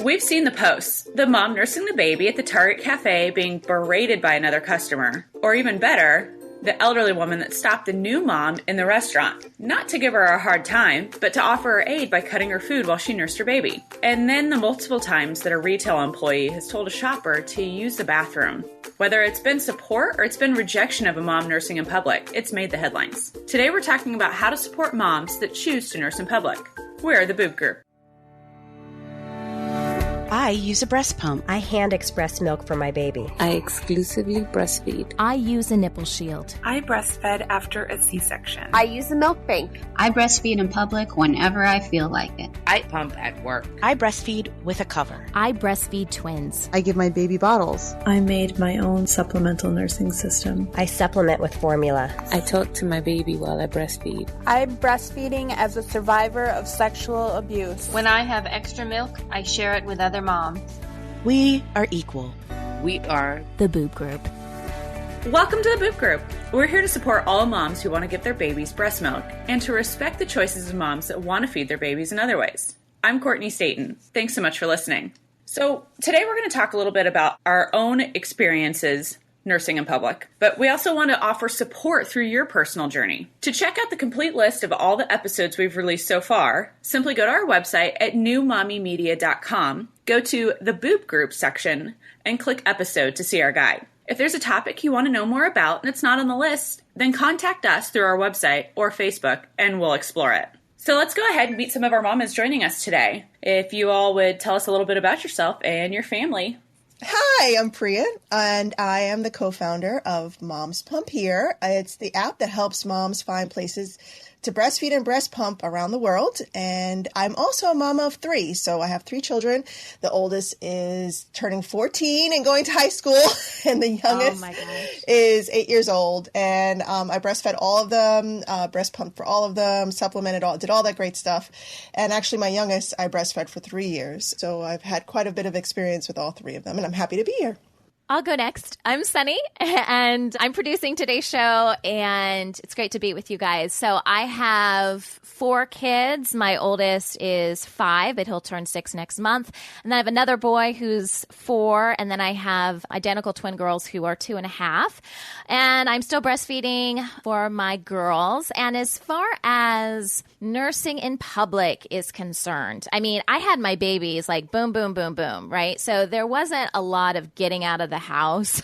We've seen the posts. The mom nursing the baby at the Target cafe being berated by another customer. Or even better, the elderly woman that stopped the new mom in the restaurant. Not to give her a hard time, but to offer her aid by cutting her food while she nursed her baby. And then the multiple times that a retail employee has told a shopper to use the bathroom. Whether it's been support or it's been rejection of a mom nursing in public, it's made the headlines. Today we're talking about how to support moms that choose to nurse in public. We're the Boob Group. I use a breast pump. I hand express milk for my baby. I exclusively breastfeed. I use a nipple shield. I breastfed after a C-section. I use a milk bank. I breastfeed in public whenever I feel like it. I pump at work. I breastfeed with a cover. I breastfeed twins. I give my baby bottles. I made my own supplemental nursing system. I supplement with formula. I talk to my baby while I breastfeed. I'm breastfeeding as a survivor of sexual abuse. When I have extra milk, I share it with other moms. We are equal. We are the Boob Group. Welcome to the Boob Group. We're here to support all moms who want to give their babies breast milk and to respect the choices of moms that want to feed their babies in other ways. I'm Courtney Staten. Thanks so much for listening. So today we're going to talk a little bit about our own experiences nursing in public, but we also want to offer support through your personal journey. To check out the complete list of all the episodes we've released so far, simply go to our website at newmommymedia.com, go to the Boob Group section, and click episode to see our guide. If there's a topic you want to know more about and it's not on the list, then contact us through our website or Facebook and we'll explore it. So let's go ahead and meet some of our mamas joining us today. If you all would tell us a little bit about yourself and your family. Hi, I'm Priya, and I am the co-founder of Mom's Pump Here. It's the app that helps moms find places to breastfeed and breast pump around the world. And I'm also a mama of 3. So I have 3 children. The oldest is turning 14 and going to high school. And the youngest is 8 years old. And I breastfed all of them, breast pumped for all of them, supplemented did all that great stuff. And actually my youngest, I breastfed for 3 years. So I've had quite a bit of experience with all 3 of them. And I'm happy to be here. I'll go next. I'm Sunny, and I'm producing today's show, and it's great to be with you guys. So I have 4 kids. My oldest is 5, but he'll turn 6 next month. And then I have another boy who's 4, and then I have identical twin girls who are 2.5. And I'm still breastfeeding for my girls. And as far as nursing in public is concerned, I mean, I had my babies like boom, boom, boom, boom, right? So there wasn't a lot of getting out of the house.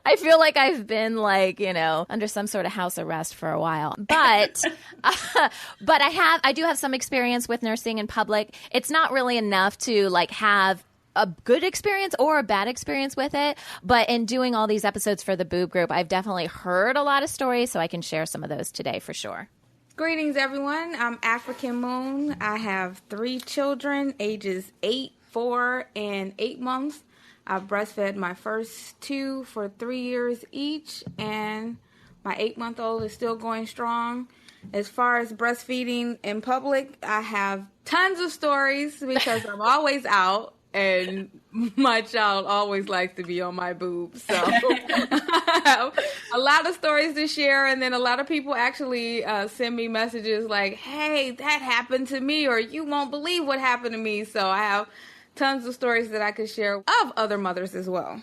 I feel like I've been under some sort of house arrest for a while. But I do have some experience with nursing in public. It's not really enough to have a good experience or a bad experience with it. But in doing all these episodes for the Boob Group, I've definitely heard a lot of stories, so I can share some of those today for sure. Greetings, everyone. I'm African Moon. I have 3 children, ages 8, 4, and 8 months. I breastfed my first 2 for 3 years each, and my 8-month-old is still going strong. As far as breastfeeding in public, I have tons of stories because I'm always out, and my child always likes to be on my boobs. So I have a lot of stories to share, and then a lot of people actually send me messages like, hey, that happened to me, or you won't believe what happened to me. So I have tons of stories that I could share of other mothers as well.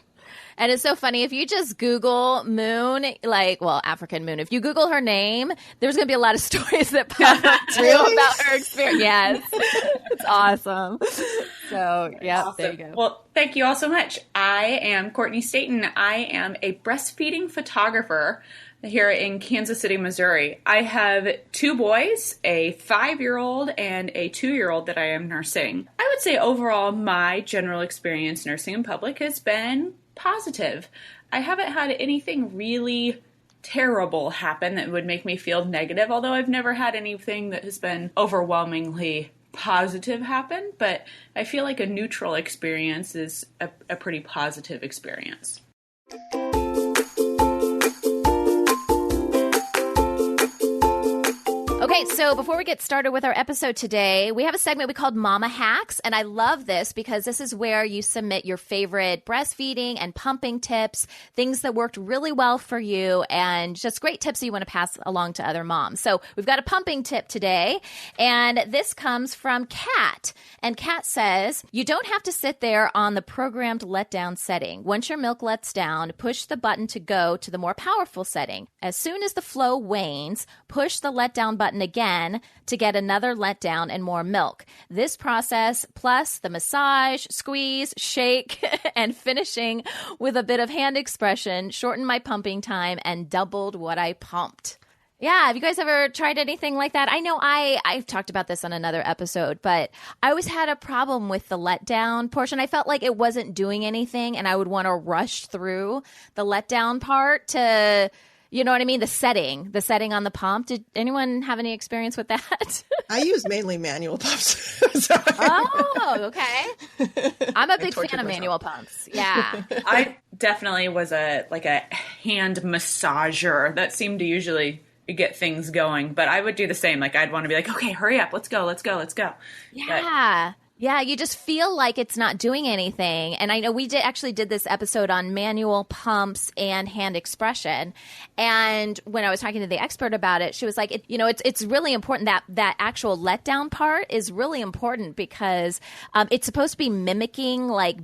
And it's so funny. If you just Google Moon, African Moon, if you Google her name, there's going to be a lot of stories that pop up too about her experience. Yes. It's awesome. So, yeah, awesome. There you go. Well, thank you all so much. I am Courtney Staten. I am a breastfeeding photographer here in Kansas City, Missouri. I have 2 boys, a 5-year-old and a 2-year-old that I am nursing. I would say overall my general experience nursing in public has been positive. I haven't had anything really terrible happen that would make me feel negative, although I've never had anything that has been overwhelmingly positive happen, but I feel like a neutral experience is a pretty positive experience. Okay, right, so before we get started with our episode today, we have a segment we called Mama Hacks, and I love this because this is where you submit your favorite breastfeeding and pumping tips, things that worked really well for you, and just great tips that you want to pass along to other moms. So we've got a pumping tip today, and this comes from Kat. And Kat says, you don't have to sit there on the programmed letdown setting. Once your milk lets down, push the button to go to the more powerful setting. As soon as the flow wanes, push the letdown button again to get another letdown and more milk. This process, plus the massage, squeeze, shake, and finishing with a bit of hand expression, shortened my pumping time and doubled what I pumped. Yeah, have you guys ever tried anything like that? I know I've talked about this on another episode, but I always had a problem with the letdown portion. I felt like it wasn't doing anything, and I would want to rush through the letdown part to, you know what I mean? The setting on the pump. Did anyone have any experience with that? I use mainly manual pumps. Oh, okay. I'm a big fan of manual pumps. Yeah. I definitely was a hand massager. That seemed to usually get things going, but I would do the same. Like, I'd want to be like, okay, hurry up. Let's go. Yeah. Yeah, you just feel like it's not doing anything. And I know we did this episode on manual pumps and hand expression. And when I was talking to the expert about it, she was like, it's really important that actual letdown part is really important because it's supposed to be mimicking like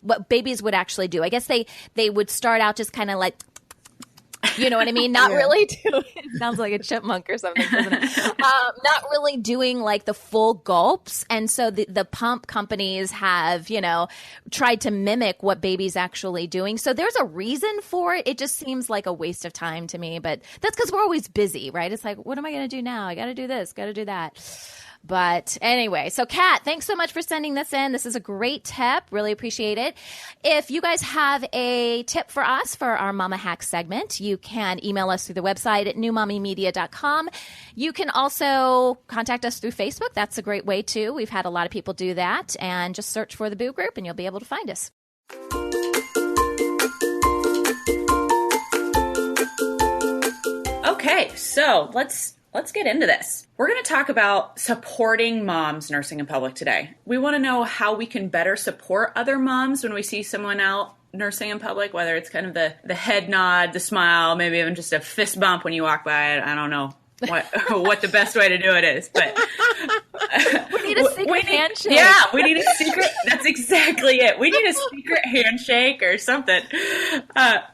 what babies would actually do. I guess they would start out just kind of like, you know what I mean? Not really doing, it sounds like a chipmunk or something, doesn't it? Not really doing like the full gulps. And so the pump companies have, tried to mimic what baby's actually doing. So there's a reason for it. It just seems like a waste of time to me, but that's because we're always busy, right? It's like, what am I going to do now? I got to do this, got to do that. But anyway, so Kat, thanks so much for sending this in. This is a great tip. Really appreciate it. If you guys have a tip for us for our Mama Hack segment, you can email us through the website at newmommymedia.com. You can also contact us through Facebook. That's a great way too. We've had a lot of people do that. And just search for the Boo Group and you'll be able to find us. Okay, so let's get into this. We're going to talk about supporting moms nursing in public today. We want to know how we can better support other moms when we see someone out nursing in public, whether it's kind of the head nod, the smile, maybe even just a fist bump when you walk by. I don't know what the best way to do it is, but we need a secret handshake. Yeah, we need a secret. That's exactly it. We need a secret handshake or something.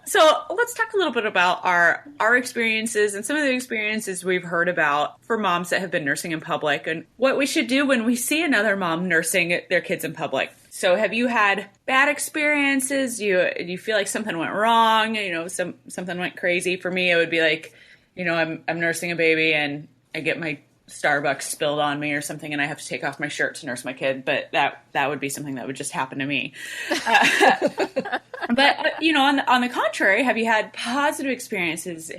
So let's talk a little bit about our experiences and some of the experiences we've heard about for moms that have been nursing in public and what we should do when we see another mom nursing their kids in public. So have you had bad experiences? Do you feel like something went wrong? Something went crazy. For me, it would be like, I'm nursing a baby and I get my Starbucks spilled on me or something and I have to take off my shirt to nurse my kid. But that would be something that would just happen to me. But, on the contrary, have you had positive experiences?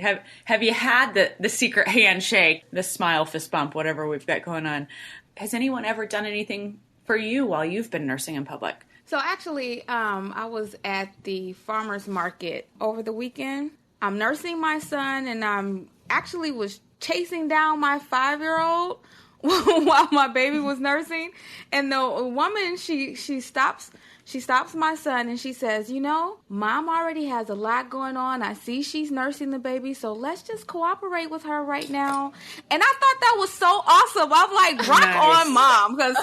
Have you had the secret handshake, the smile, fist bump, whatever we've got going on? Has anyone ever done anything for you while you've been nursing in public? So actually, I was at the farmer's market over the weekend. I'm nursing my son, and I'm actually was chasing down my 5-year-old while my baby was nursing. And the woman, she stops my son and she says, Mom already has a lot going on. I see she's nursing the baby, so let's just cooperate with her right now. And I thought that was so awesome. I'm like, rock on, Mom. Because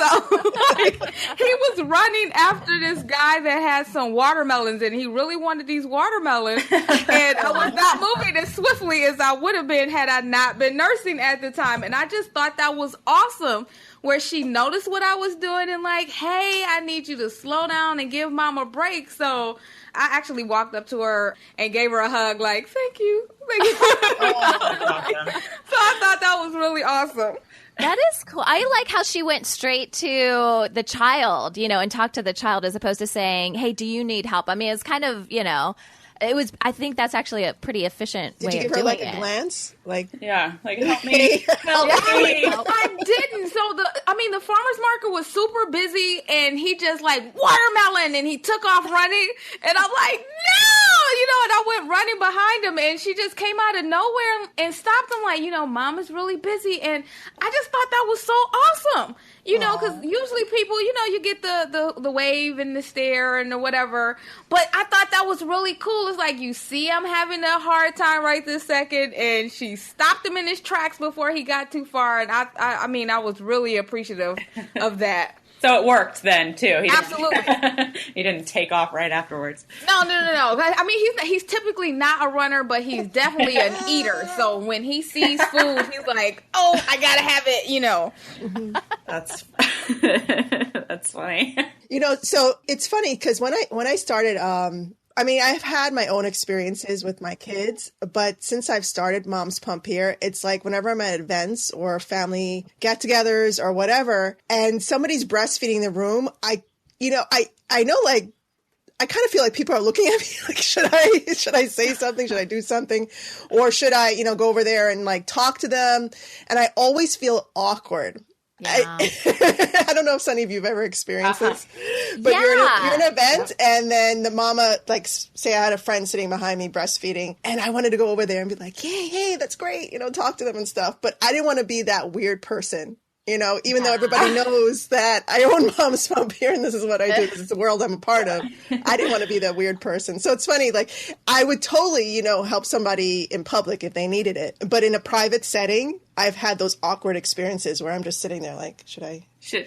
he was running after this guy that had some watermelons and he really wanted these watermelons. And I was not moving as swiftly as I would have been had I not been nursing at the time. And I just thought that was awesome, where she noticed what I was doing and like, hey, I need you to slow down and give Mom a break. So I actually walked up to her and gave her a hug like, thank you. So I thought that was really awesome. That is cool. I like how she went straight to the child, and talked to the child as opposed to saying, hey, do you need help? I mean, it's kind of, I think that's actually a pretty efficient way of doing it. Did you give her a glance? Help me. Help me. I didn't. So the farmer's market was super busy and he just like watermelon and he took off running and I'm like, no! and I went running behind him, and she just came out of nowhere and stopped him like, Mom is really busy. And I just thought that was so awesome, because usually people, you get the wave and the stare and the whatever. But I thought that was really cool. It's like, you see I'm having a hard time right this second, and she stopped him in his tracks before he got too far. And I was really appreciative of that. So it worked then too. Absolutely. He didn't take off right afterwards. No. I mean, he's typically not a runner, but he's definitely an eater. So when he sees food, he's like, "Oh, I gotta have it," That's that's funny. So it's funny because when I started, I've had my own experiences with my kids, but since I've started Mom's Pump here, it's like whenever I'm at events or family get-togethers or whatever, and somebody's breastfeeding the room, I know, like, I kind of feel like people are looking at me like, should I say something? Should I do something? Or should I, go over there and like talk to them? And I always feel awkward. Yeah. I don't know if any of you have ever experienced this, but you're in an event and then the mama, like, say I had a friend sitting behind me breastfeeding and I wanted to go over there and be like, hey, that's great, talk to them and stuff. But I didn't want to be that weird person, even though everybody knows that I own Mom's Pump here and this is what I do because it's the world I'm a part of. I didn't want to be that weird person. So it's funny, like, I would totally, help somebody in public if they needed it. But in a private setting, I've had those awkward experiences where I'm just sitting there like, do I say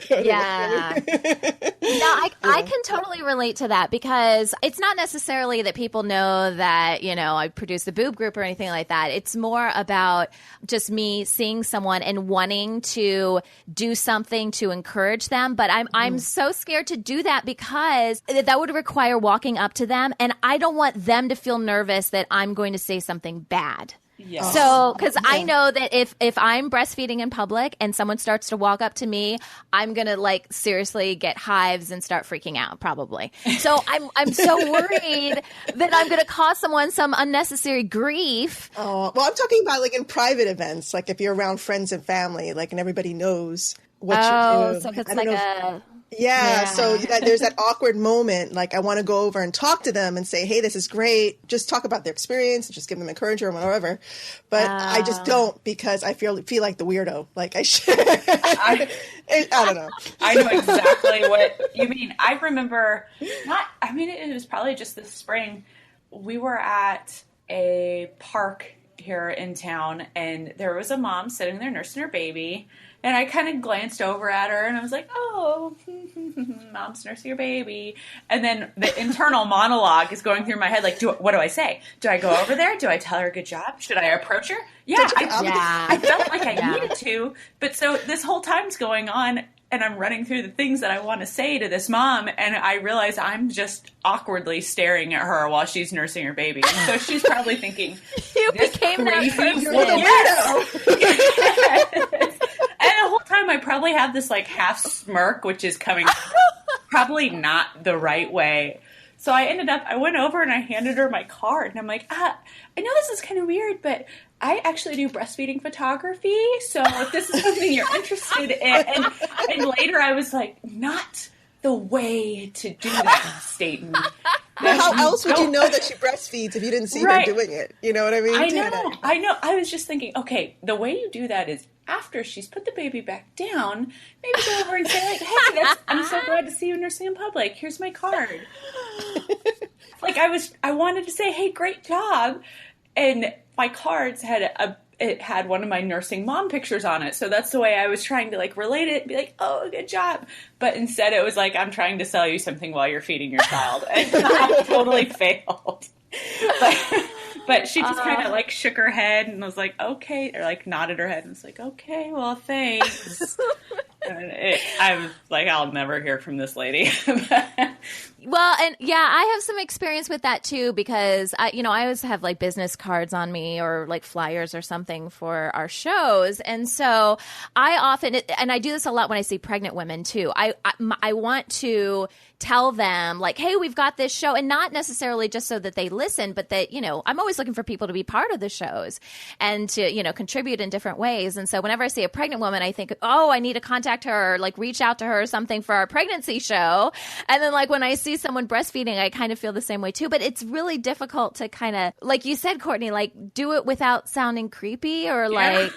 Yeah. No, I can totally relate to that because it's not necessarily that people know that, I produce the boob group or anything like that. It's more about just me seeing someone and wanting to do something to encourage them. But I'm so scared to do that because that would require walking up to them. And I don't want them to feel nervous that I'm going to say something bad. Yes. So, because I know that if I'm breastfeeding in public and someone starts to walk up to me, I'm going to like seriously get hives and start freaking out probably. So I'm so worried that I'm going to cause someone some unnecessary grief. Oh, well, I'm talking about like in private events, like if you're around friends and family, like, and everybody knows what you do. Oh, so it's like a... Yeah, so there's that awkward moment. Like, I want to go over and talk to them and say, hey, this is great. Just talk about their experience, just give them encouragement or whatever. But I just don't because I feel like the weirdo. Like, I should. I don't know. I know exactly what you mean. I remember it was probably just this spring. We were at a park here in town, and there was a mom sitting there nursing her baby. And I kind of glanced over at her and I was like, oh, Mom's nursing your baby. And then the internal monologue is going through my head. Like, what do I say? Do I go over there? Do I tell her good job? Should I approach her? Yeah, I felt like I needed to. But so this whole time's going on and I'm running through the things that I want to say to this mom. And I realize I'm just awkwardly staring at her while she's nursing her baby. And so she's probably thinking, you became that person. You're the weirdo. And the whole time I probably have this like half smirk, which is coming probably not the right way. So I went over and I handed her my card and I'm like, I know this is kind of weird, but I actually do breastfeeding photography. So if this is something you're interested in, and later I was like, not the way to do that, Staten. How else would you know that she breastfeeds if you didn't see her doing it? You know what I mean? I know. I was just thinking, okay, the way you do that is after she's put the baby back down, maybe go over and say, like, hey, I'm so glad to see you nursing in public. Here's my card. Like, I wanted to say, hey, great job. And my cards had one of my nursing mom pictures on it. So that's the way I was trying to like relate it and be like, oh, good job. But instead it was like, I'm trying to sell you something while you're feeding your child. And I totally failed. But she just kind of like shook her head and was like, okay, or like nodded her head and was like, okay, well, thanks. I was like, I'll never hear from this lady. Well, and I have some experience with that too because I always have like business cards on me or like flyers or something for our shows, and so I often, and I do this a lot when I see pregnant women too. I want to tell them like, hey, we've got this show, and not necessarily just so that they listen, but that I'm always looking for people to be part of the shows and to contribute in different ways. And so whenever I see a pregnant woman, I think, oh, I need to contact her, or like reach out to her or something for our pregnancy show. And then like when I see see someone breastfeeding, I kind of feel the same way too. But it's really difficult to kind of, like you said, Courtney, like do it without sounding creepy or like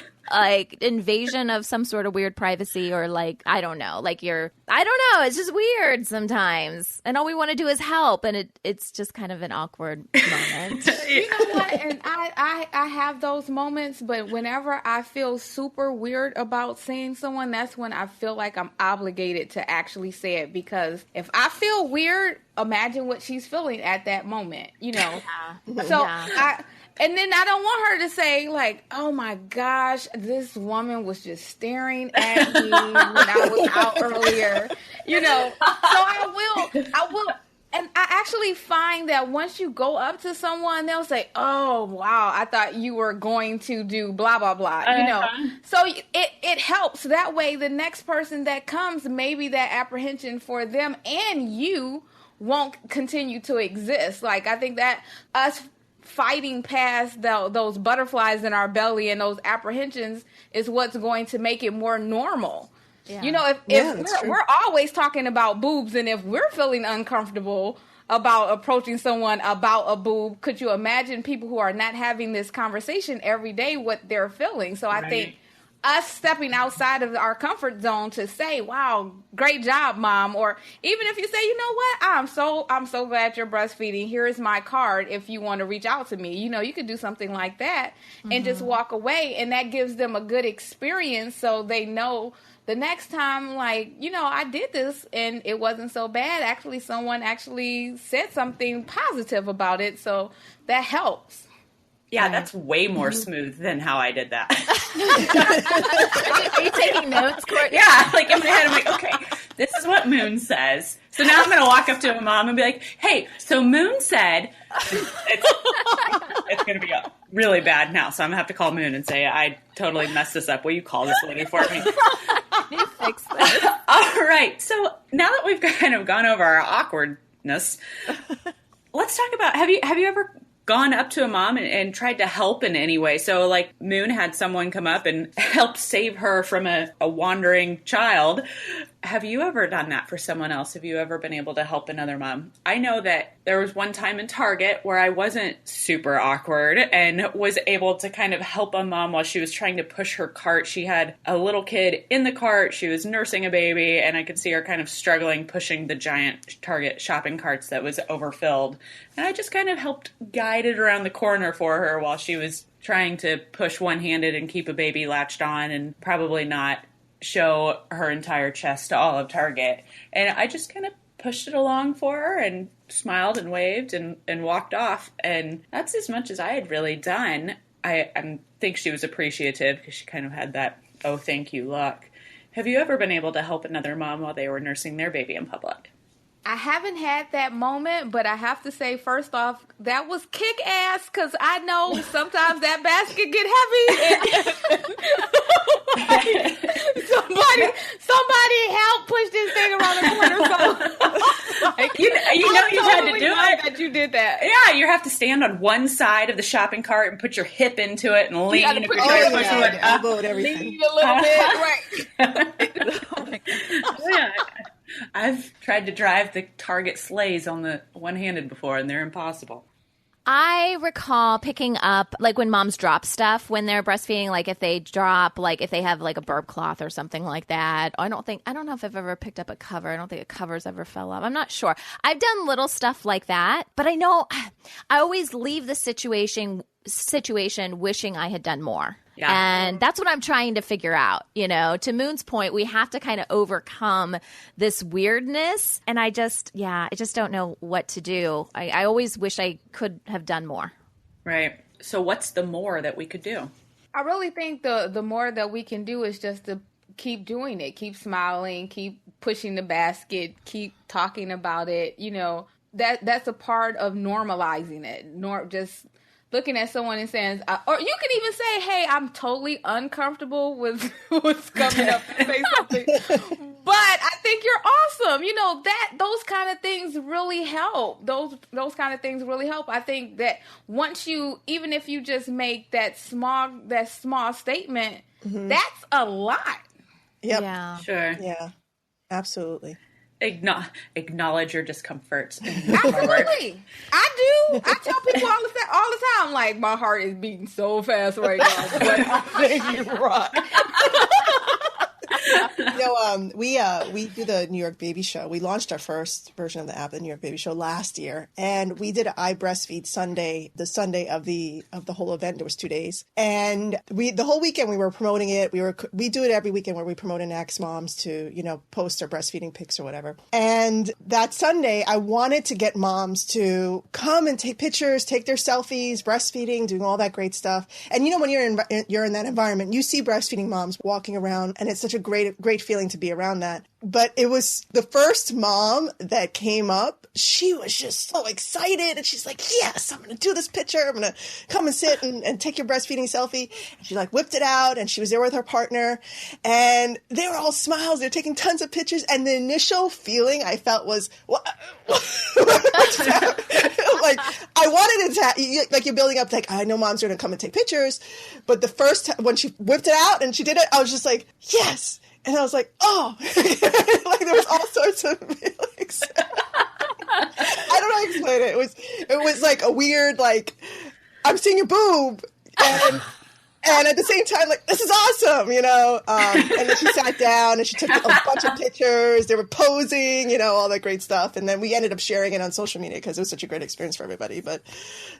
invasion of some sort of weird privacy, or like, I don't know, like I don't know. It's just weird sometimes. And all we want to do is help. And it's just kind of an awkward moment. You know what? And I have those moments, but whenever I feel super weird about seeing someone, that's when I feel like I'm obligated to actually say it, because if I feel weird, imagine what she's feeling at that moment, you know? Yeah. So and then I don't want her to say, like, oh, my gosh, this woman was just staring at me when I was out earlier, you know. So I will. And I actually find that once you go up to someone, they'll say, oh, wow, I thought you were going to do blah, blah, blah, you know. So it helps. That way, the next person that comes, maybe that apprehension for them and you won't continue to exist. Like, I think that us fighting past those butterflies in our belly and those apprehensions is what's going to make it more normal. Yeah. You know, if we're always talking about boobs, and if we're feeling uncomfortable about approaching someone about a boob, could you imagine people who are not having this conversation every day, what they're feeling? So I think us stepping outside of our comfort zone to say, wow, great job, Mom. Or even if you say, you know what, I'm so glad you're breastfeeding. Here is my card if you want to reach out to me. You know, you could do something like that and just walk away. And that gives them a good experience, so they know the next time, like, you know, I did this and it wasn't so bad. Actually, someone actually said something positive about it. So that helps. Yeah, that's way more smooth than how I did that. Are you taking notes, Courtney? Yeah, like in my head, I'm like, okay, this is what Moon says. So now I'm going to walk up to a mom and be like, hey, so Moon said, it's going to be really bad now. So I'm going to have to call Moon and say, I totally messed this up. Will you call this lady for me? You fix this. All right. So now that we've kind of gone over our awkwardness, let's talk about, have you ever gone up to a mom and tried to help in any way? So like Moon had someone come up and help save her from a wandering child. Have you ever done that for someone else? Have you ever been able to help another mom? I know that there was one time in Target where I wasn't super awkward and was able to kind of help a mom while she was trying to push her cart. She had a little kid in the cart. She was nursing a baby, and I could see her kind of struggling pushing the giant Target shopping carts that was overfilled. And I just kind of helped guide it around the corner for her while she was trying to push one-handed and keep a baby latched on and probably not show her entire chest to all of Target. And I just kind of pushed it along for her and smiled and waved and walked off. And that's as much as I had really done. I think she was appreciative because she kind of had that, oh, thank you look. Have you ever been able to help another mom while they were nursing their baby in public? I haven't had that moment, but I have to say, first off, that was kick ass, because I know sometimes that basket get heavy. somebody help push this thing around the corner. So, like, you know you had to do it. That you did that. Yeah, you have to stand on one side of the shopping cart and put your hip into it and lean. Elbow and everything. Lean a little bit, right? Oh my God. Yeah. I've tried to drive the Target sleighs on the one-handed before, and they're impossible. I recall picking up, like when moms drop stuff when they're breastfeeding, like if they drop, like if they have like a burp cloth or something like that. I don't know if I've ever picked up a cover. I don't think a cover's ever fell off. I'm not sure. I've done little stuff like that, but I know I always leave the situation wishing I had done more. Yeah. And that's what I'm trying to figure out. You know, to Moon's point, we have to kind of overcome this weirdness. And I just don't know what to do. I always wish I could have done more. Right. So what's the more that we could do? I really think the more that we can do is just to keep doing it, keep smiling, keep pushing the basket, keep talking about it. You know, that's a part of normalizing it. Just looking at someone and saying, or you can even say, hey, I'm totally uncomfortable with what's coming up to say something, but I think you're awesome. You know, those kind of things really help. Those kind of things really help. I think that once even if you just make that small statement, that's a lot. Yep. Yeah. Sure. Yeah, absolutely. acknowledge your discomfort. Absolutely. I do. I tell people all the time, like, my heart is beating so fast right now, but I think you rock. We do the New York Baby Show. We launched our first version of the app, the New York Baby Show, last year, and we did an I Breastfeed Sunday, the Sunday of the whole event. There was 2 days, and the whole weekend we were promoting it. We do it every weekend where we promote and ask moms to post their breastfeeding pics or whatever. And that Sunday, I wanted to get moms to come and take pictures, take their selfies, breastfeeding, doing all that great stuff. And when you're in that environment, you see breastfeeding moms walking around, and it's such a great feeling to be around that. But it was the first mom that came up. She was just so excited, and she's like, yes, I'm going to do this picture. I'm going to come and sit and take your breastfeeding selfie. And she whipped it out, and she was there with her partner, and they were all smiles. They're taking tons of pictures. And the initial feeling I felt was, what? Like, I wanted it to, you're building up, I know moms are going to come and take pictures. But the first time, when she whipped it out and she did it, I was just like, yes. And I was like, oh, there was all sorts of feelings. I don't know how to explain it. It was like a weird, I'm seeing your boob. And at the same time, this is awesome, and then she sat down and she took a bunch of pictures. They were posing, all that great stuff. And then we ended up sharing it on social media because it was such a great experience for everybody. But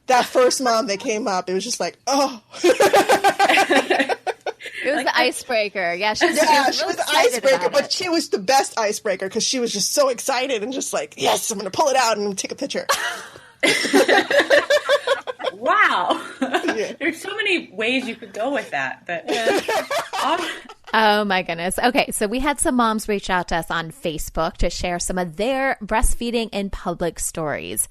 that first mom that came up, it was just like, oh. It was the icebreaker. Yeah, she was the icebreaker, but she was the best icebreaker because she was just so excited and just like, yes, I'm going to pull it out and take a picture. Wow. Yeah. There's so many ways you could go with that. Oh my goodness. Okay, so we had some moms reach out to us on Facebook to share some of their breastfeeding in public stories.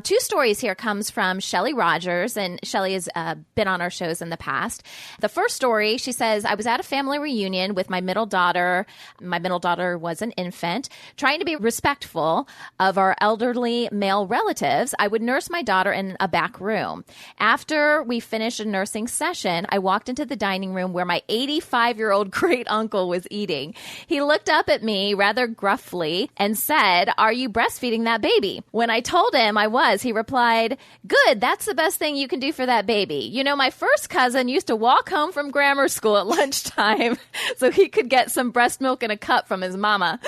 2 stories here comes from Shelly Rogers, and Shelly has been on our shows in the past. The first story, she says, I was at a family reunion with my middle daughter. My middle daughter was an infant. Trying to be respectful of our elderly male relatives, I would nurse my daughter in a back room. After we finished a nursing session, I walked into the dining room where my 85-year-old great uncle was eating. He looked up at me rather gruffly and said, "Are you breastfeeding that baby?" When I told him I was, he replied, "Good, that's the best thing you can do for that baby. My first cousin used to walk home from grammar school at lunchtime so he could get some breast milk in a cup from his mama."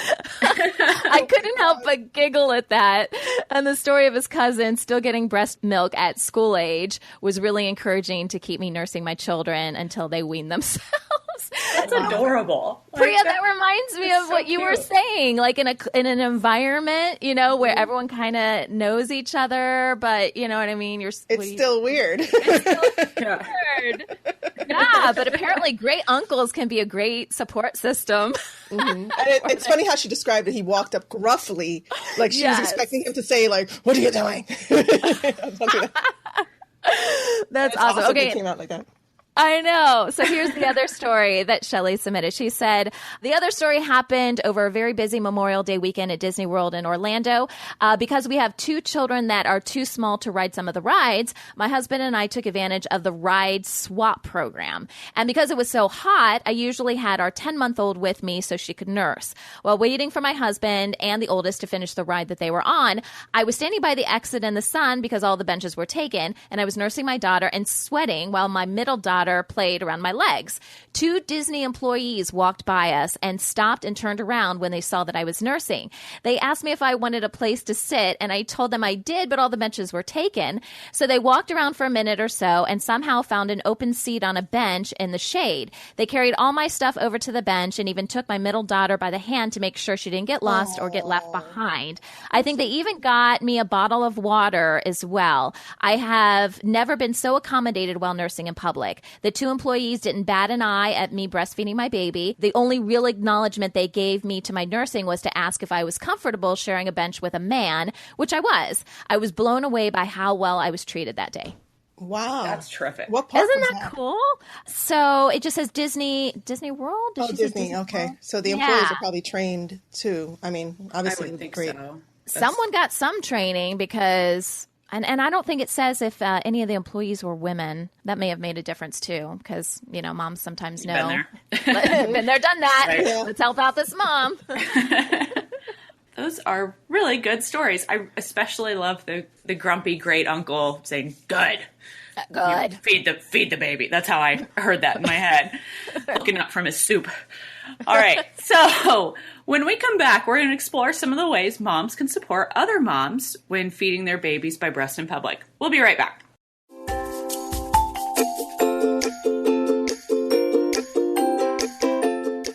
I couldn't help but giggle at that. And the story of his cousin still getting breast milk at school age was really encouraging to keep me nursing my children until they wean themselves. That's adorable. Priya, that reminds me of what you were saying, in an environment, where everyone kind of knows each other, but you know what I mean? It's still weird. It's still weird. Yeah, but apparently great uncles can be a great support system. Mm-hmm. And it's funny how she described it. He walked up gruffly, like she was expecting him to say, what are you doing? That's awesome. Okay. It came out like that. I know. So here's the other story that Shelly submitted. She said, the other story happened over a very busy Memorial Day weekend at Disney World in Orlando. Because we have 2 children that are too small to ride some of the rides, my husband and I took advantage of the ride swap program. And because it was so hot, I usually had our 10-month-old with me so she could nurse. While waiting for my husband and the oldest to finish the ride that they were on, I was standing by the exit in the sun because all the benches were taken, and I was nursing my daughter and sweating while my middle daughter played around my legs. 2 Disney employees walked by us and stopped and turned around when they saw that I was nursing. They asked me if I wanted a place to sit, and I told them I did, but all the benches were taken. So they walked around for a minute or so and somehow found an open seat on a bench in the shade. They carried all my stuff over to the bench and even took my middle daughter by the hand to make sure she didn't get lost or get left behind. I think they even got me a bottle of water as well. I have never been so accommodated while nursing in public. The 2 employees didn't bat an eye at me breastfeeding my baby. The only real acknowledgement they gave me to my nursing was to ask if I was comfortable sharing a bench with a man, which I was. I was blown away by how well I was treated that day. Wow. That's terrific. What park Isn't was that cool? So it just says Disney World? Did Disney. Okay. World? So the employees are probably trained too. I mean, obviously it would be great. So. Someone got some training because... And I don't think it says if any of the employees were women. That may have made a difference, too, because, moms sometimes know. Been there. Been there, done that. Right. Yeah. Let's help out this mom. Those are really good stories. I especially love the grumpy great uncle saying, good. Good. Feed the baby. That's how I heard that in my head, looking up from his soup. All right. So when we come back, we're going to explore some of the ways moms can support other moms when feeding their babies by breast in public. We'll be right back.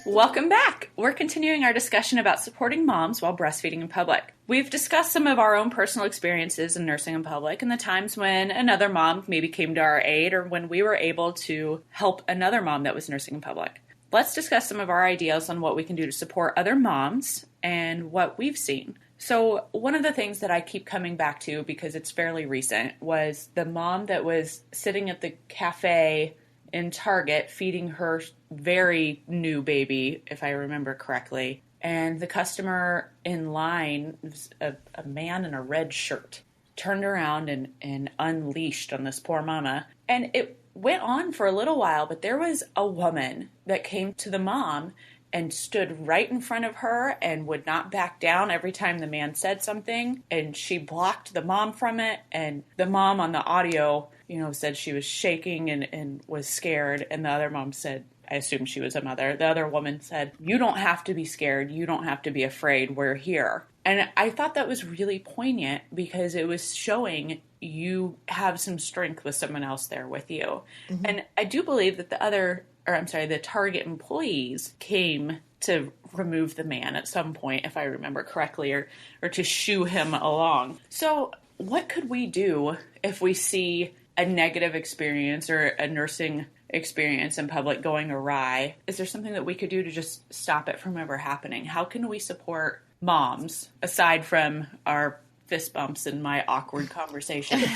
Welcome back. We're continuing our discussion about supporting moms while breastfeeding in public. We've discussed some of our own personal experiences in nursing in public and the times when another mom maybe came to our aid or when we were able to help another mom that was nursing in public. Let's discuss some of our ideas on what we can do to support other moms and what we've seen. So one of the things that I keep coming back to, because it's fairly recent, was the mom that was sitting at the cafe in Target feeding her very new baby, if I remember correctly. And the customer in line, was a man in a red shirt, turned around and unleashed on this poor mama. And it went on for a little while, but there was a woman that came to the mom and stood right in front of her and would not back down every time the man said something. And she blocked the mom from it. And the mom on the audio, said she was shaking and was scared. And the other mom said, I assume she was a mother. The other woman said, you don't have to be scared. You don't have to be afraid. We're here. And I thought that was really poignant because it was showing you have some strength with someone else there with you. Mm-hmm. And I do believe that the Target employees came to remove the man at some point, if I remember correctly, or to shoo him along. So what could we do if we see a negative experience or a nursing experience in public going awry? Is there something that we could do to just stop it from ever happening? How can we support moms, aside from our fist bumps and my awkward conversations?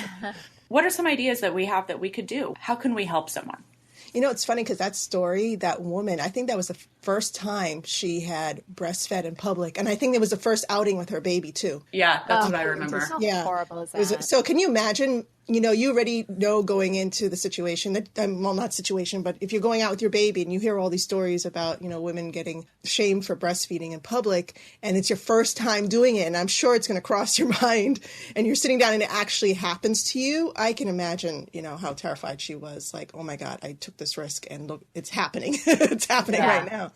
What are some ideas that we have that we could do? How can we help someone? It's funny because that story, that woman, I think that was the first time she had breastfed in public. And I think it was the first outing with her baby, too. Yeah, that's what I remember. How horrible is that? So can you imagine, you already know going into the situation, not situation, but if you're going out with your baby and you hear all these stories about, women getting shamed for breastfeeding in public, and it's your first time doing it, and I'm sure it's going to cross your mind, and you're sitting down and it actually happens to you, I can imagine, how terrified she was. Like, oh my God, I took this risk and look, it's happening. It's happening right now.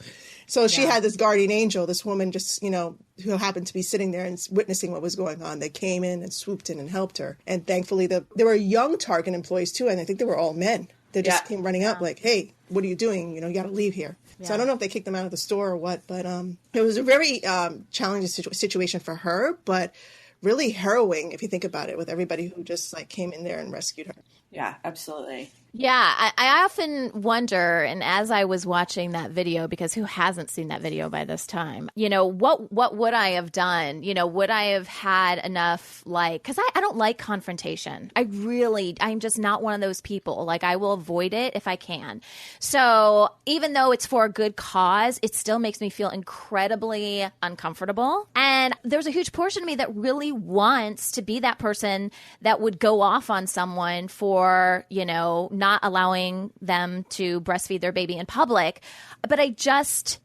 So she had this guardian angel, this woman just, who happened to be sitting there and witnessing what was going on. They came in and swooped in and helped her. And thankfully, there were young Target employees too, and I think they were all men. They just came running up like, hey, what are you doing? You got to leave here. Yeah. So I don't know if they kicked them out of the store or what, but it was a very challenging situation for her, but really harrowing if you think about it, with everybody who just came in there and rescued her. Yeah, absolutely. Yeah, I often wonder, and as I was watching that video, because who hasn't seen that video by this time, what would I have done? Would I have had enough, because I don't like confrontation. I'm just not one of those people. I will avoid it if I can. So even though it's for a good cause, it still makes me feel incredibly uncomfortable. And there's a huge portion of me that really wants to be that person that would go off on someone for, not allowing them to breastfeed their baby in public. But I just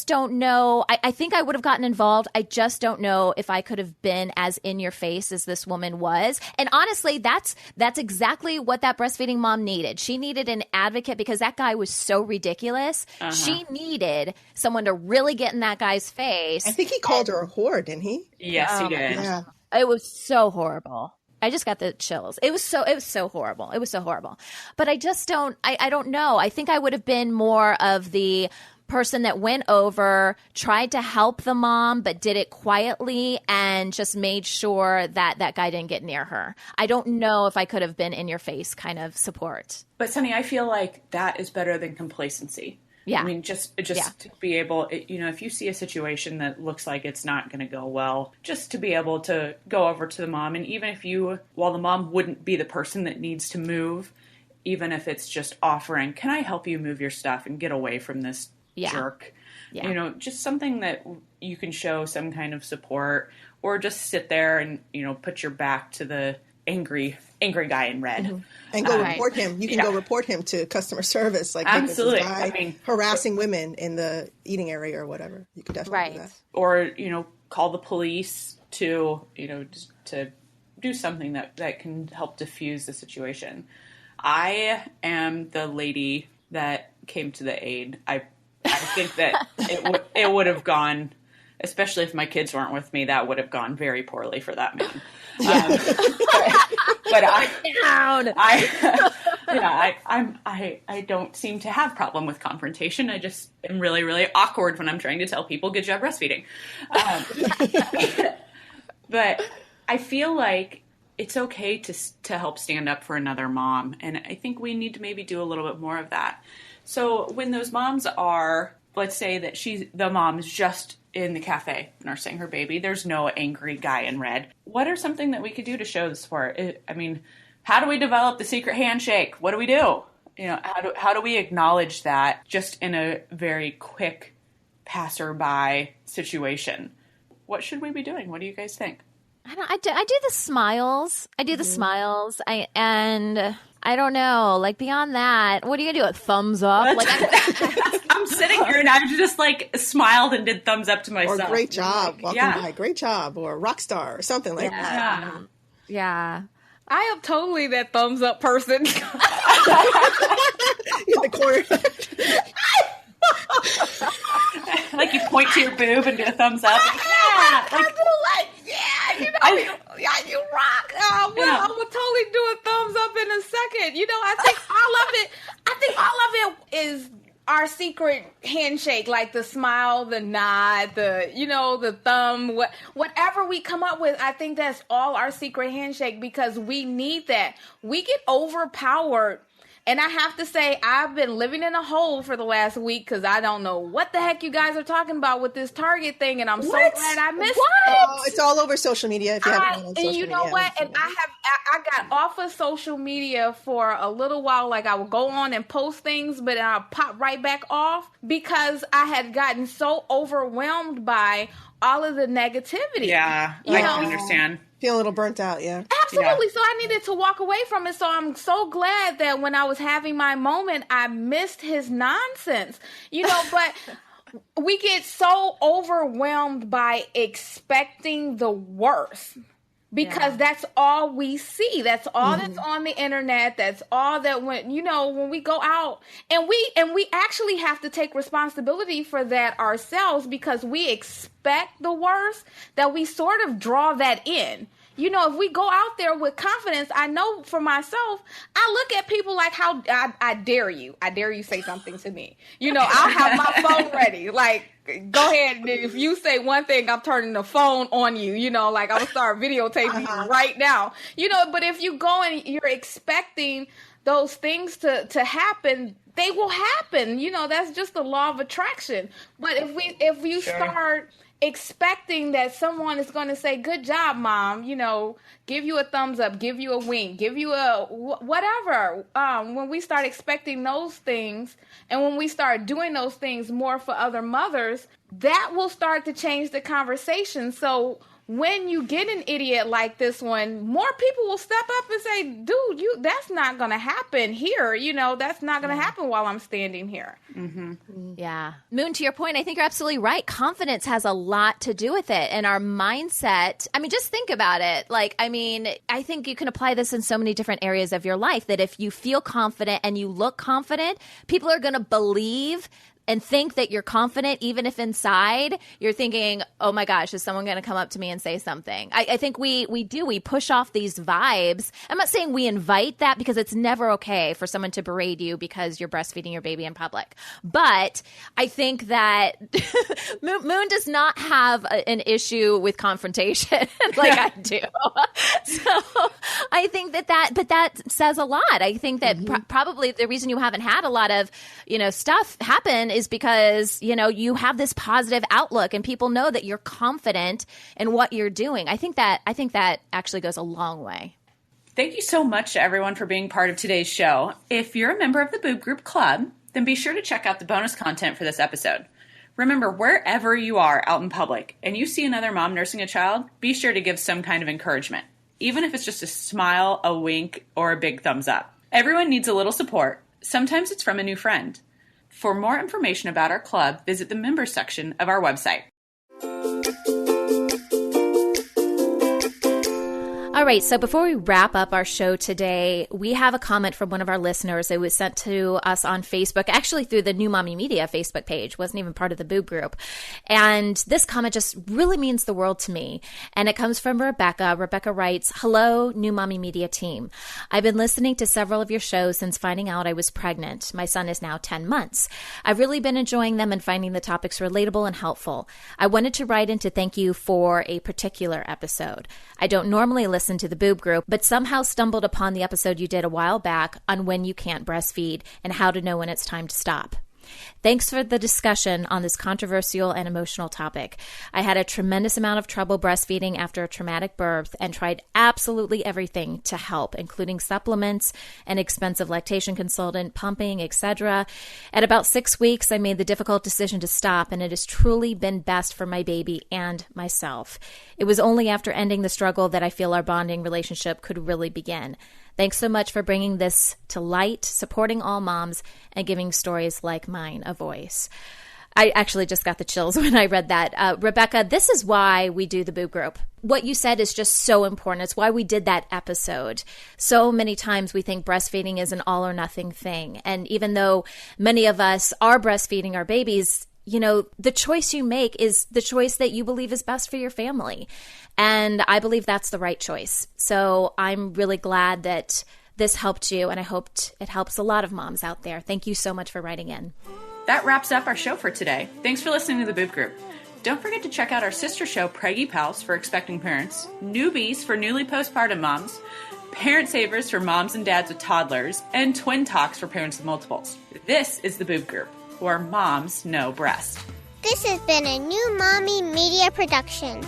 don't know. I think I would have gotten involved. I just don't know if I could have been as in your face as this woman was. And honestly, that's exactly what that breastfeeding mom needed. She needed an advocate because that guy was so ridiculous. Uh-huh. She needed someone to really get in that guy's face. I think he called her a whore, didn't he? Yes, he did. Yeah. It was so horrible. I just got the chills. It was so horrible. It was so horrible. But I just don't know. I think I would have been more of the person that went over, tried to help the mom, but did it quietly and just made sure that that guy didn't get near her. I don't know if I could have been in your face kind of support. But Sunny, I feel like that is better than complacency. Yeah. I mean, just to be able, if you see a situation that looks like it's not going to go well, just to be able to go over to the mom. And even if while the mom wouldn't be the person that needs to move, even if it's just offering, can I help you move your stuff and get away from this jerk? Yeah. Just something that you can show some kind of support, or just sit there and, put your back to the angry guy in red. Mm-hmm. And go report him. You can go report him to customer service. Absolutely. This guy harassing women in the eating area or whatever. You could definitely do that. Or, call the police to, just to do something that can help diffuse the situation. I am the lady that came to the aid. I think that it would have gone, especially if my kids weren't with me, that would have gone very poorly for that man. But I don't seem to have problem with confrontation. I just am really, really awkward when I'm trying to tell people good job breastfeeding. But I feel like it's okay to help stand up for another mom. And I think we need to maybe do a little bit more of that. So when those moms are, let's say that the mom's just in the cafe nursing her baby, there's no angry guy in red. What are something that we could do to show the support? I mean, how do we develop the secret handshake? What do we do? How do we acknowledge that just in a very quick passerby situation? What should we be doing? What do you guys think? I do the smiles. I do the smiles. I don't know. Like beyond that, what are you gonna do? A thumbs up? Like I'm sitting here and I just like smiled and did thumbs up to myself. Or great job, welcome by, great job, or rock star, or something like that. Yeah. I am totally that thumbs up person. In the corner. Like you point to your boob and do a thumbs up. You rock. I would totally do a thumbs up in a second. I think all of it is our secret handshake, like the smile, the nod, the thumb, whatever we come up with. I think that's all our secret handshake because we need that. We get overpowered. And I have to say, I've been living in a hole for the last week because I don't know what the heck you guys are talking about with this Target thing, and I'm so glad I missed it. Oh, it's all over social media. If you haven't been on social media. And you know what? And I got off of social media for a little while. Like I would go on and post things, but I'll pop right back off because I had gotten so overwhelmed by all of the negativity. Yeah, I can understand. Feel a little burnt out, yeah. Absolutely. So I needed to walk away from it. So I'm so glad that when I was having my moment, I missed his nonsense. But we get so overwhelmed by expecting the worst. Because that's all we see. That's all that's on the internet. That's all that when we go out and we actually have to take responsibility for that ourselves because we expect the worst, that we sort of draw that in. If we go out there with confidence, I know for myself, I look at people like how I dare you. I dare you say something to me. I'll have my phone ready. Like, go ahead. And if you say one thing, I'm turning the phone on you. Like I'm going to start videotaping you right now. But if you go and you're expecting those things to happen, they will happen. That's just the law of attraction. But if you start expecting that someone is going to say, good job, mom, give you a thumbs up, give you a wink, give you a whatever. When we start expecting those things and when we start doing those things more for other mothers, that will start to change the conversation. So when you get an idiot like this one, more people will step up and say, dude, that's not going to happen here. That's not going to happen while I'm standing here. Mm-hmm. Yeah. Moon, to your point, I think you're absolutely right. Confidence has a lot to do with it. And our mindset, just think about it. I think you can apply this in so many different areas of your life that if you feel confident and you look confident, people are going to believe and think that you're confident, even if inside you're thinking, oh my gosh, is someone going to come up to me and say something? I think we push off these vibes. I'm not saying we invite that because it's never okay for someone to berate you because you're breastfeeding your baby in public. But I think that Moon does not have an issue with confrontation like I do. So I think that says a lot. I think that probably the reason you haven't had a lot of, stuff happen is because, you have this positive outlook and people know that you're confident in what you're doing. I think that actually goes a long way. Thank you so much to everyone for being part of today's show. If you're a member of the Boob Group Club, then be sure to check out the bonus content for this episode. Remember, wherever you are out in public and you see another mom nursing a child, be sure to give some kind of encouragement, even if it's just a smile, a wink, or a big thumbs up. Everyone needs a little support. Sometimes it's from a new friend. For more information about our club, visit the members section of our website. All right, so before we wrap up our show today, we have a comment from one of our listeners. It was sent to us on Facebook, actually through the New Mommy Media Facebook page. Wasn't even part of the Boob group. And this comment just really means the world to me. And it comes from Rebecca. Rebecca writes, "Hello, New Mommy Media team. I've been listening to several of your shows since finding out I was pregnant. My son is now 10 months. I've really been enjoying them and finding the topics relatable and helpful. I wanted to write in to thank you for a particular episode. I don't normally listen to the Boob group, but somehow stumbled upon the episode you did a while back on when you can't breastfeed and how to know when it's time to stop. Thanks for the discussion on this controversial and emotional topic. I had a tremendous amount of trouble breastfeeding after a traumatic birth and tried absolutely everything to help, including supplements, an expensive lactation consultant, pumping, etc. At about 6 weeks, I made the difficult decision to stop, and it has truly been best for my baby and myself. It was only after ending the struggle that I feel our bonding relationship could really begin. Thanks so much for bringing this to light, supporting all moms, and giving stories like mine a voice." I actually just got the chills when I read that. Rebecca, this is why we do the Boob group. What you said is just so important. It's why we did that episode. So many times we think breastfeeding is an all or nothing thing. And even though many of us are breastfeeding our babies, you know, the choice you make is the choice that you believe is best for your family. And I believe that's the right choice. So I'm really glad that this helped you, and I hoped it helps a lot of moms out there. Thank you so much for writing in. That wraps up our show for today. Thanks for listening to the Boob Group. Don't forget to check out our sister show, Preggy Pals, for expecting parents, Newbies for newly postpartum moms, Parent Savers for moms and dads with toddlers, and Twin Talks for parents with multiples. This is the Boob Group, where moms know breast. This has been a New Mommy Media production.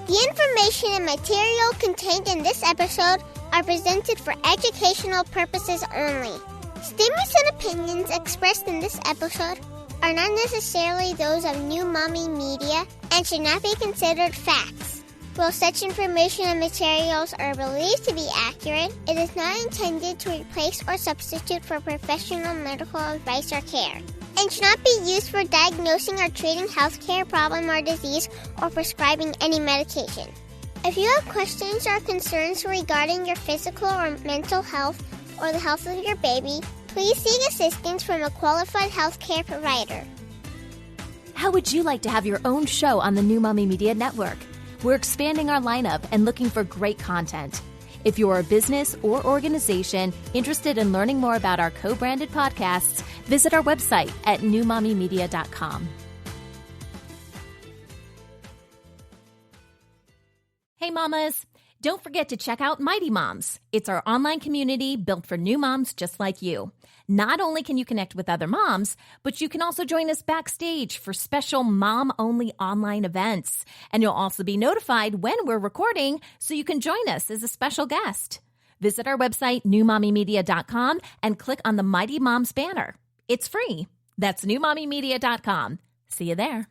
The information and material contained in this episode are presented for educational purposes only. Statements and opinions expressed in this episode are not necessarily those of New Mommy Media and should not be considered facts. While such information and materials are believed to be accurate, it is not intended to replace or substitute for professional medical advice or care, and should not be used for diagnosing or treating healthcare problem or disease or prescribing any medication. If you have questions or concerns regarding your physical or mental health or the health of your baby, please seek assistance from a qualified healthcare provider. How would you like to have your own show on the New Mommy Media Network? We're expanding our lineup and looking for great content. If you're a business or organization interested in learning more about our co-branded podcasts, visit our website at newmommymedia.com. Hey mamas, don't forget to check out Mighty Moms. It's our online community built for new moms just like you. Not only can you connect with other moms, but you can also join us backstage for special mom-only online events. And you'll also be notified when we're recording, so you can join us as a special guest. Visit our website, newmommymedia.com, and click on the Mighty Moms banner. It's free. That's newmommymedia.com. See you there.